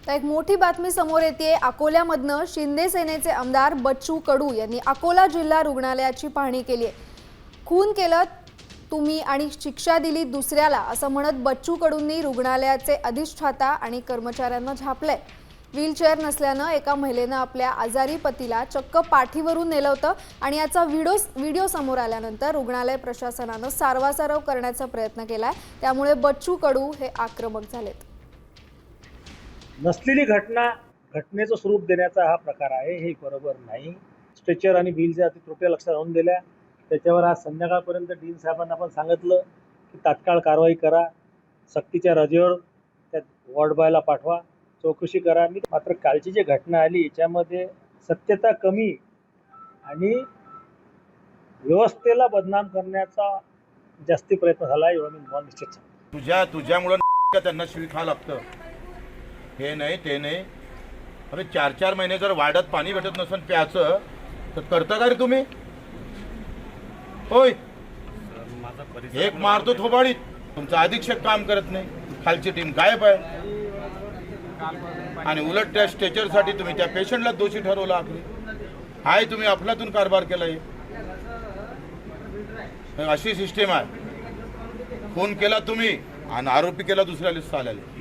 तर एक मोठी बातमी समोर येते। अकोल्यामधनं शिंदे सेनेचे आमदार बच्चू कडू यांनी अकोला जिल्हा रुग्णालयाची पाहणी केली आहे। खून केलं तुम्ही आणि शिक्षा दिली दुसऱ्याला असं म्हणत बच्चू कडूंनी रुग्णालयाचे अधिष्ठाता आणि कर्मचाऱ्यांना झापलंय। व्हीलचेअर नसल्यानं एका महिलेनं आपल्या आजारी पतीला चक्क पाठीवरून नेलं होतं आणि याचा व्हिडिओ समोर आल्यानंतर रुग्णालय प्रशासनानं सारवासारव करण्याचा प्रयत्न केलाय। त्यामुळे बच्चू कडू हे आक्रमक झालेत। नसलेली घटनेचं स्वरूप देण्याचा हा प्रकार आहे, हे बरोबर नाही। स्ट्रेचर आणि व्हीलच्या अति त्रुटी लक्षात आणून दिल्या, त्याच्यावर आज संध्याकाळपर्यंत डीन साहेबांना आपण सांगितलं की तात्काळ कारवाई करा, सक्तीच्या रजेवर त्या वॉर्ड बॉयला पाठवा, चौकशी करा। मात्र कालची जी घटना आली याच्यामध्ये सत्यता कमी आणि व्यवस्थेला बदनाम करण्याचा जास्ती प्रयत्न झाला, एवढं मी तुम्हाला निश्चित सांगतो। तुझ्यामुळे त्यांना शिवी खा लागतं, हे नाही ते नाही। अरे 4-4 महिने जर वाड्यात पाणी भेटत नसेल प्यायचं तर करता का रे तुम्ही? होय, एक मारतो थोबाडीत, तुमचा अधीक्षक काम करत नाही, खालची टीम गायब आहे आणि उलट त्या स्ट्रेचरसाठी तुम्ही त्या पेशंटला दोषी ठरवला। हाय, तुम्ही अफलातून कारभार केलाय, अशी सिस्टीम आहे। खून केला तुम्ही आणि आरोपी केला दुसऱ्या लिस्ट आलेले।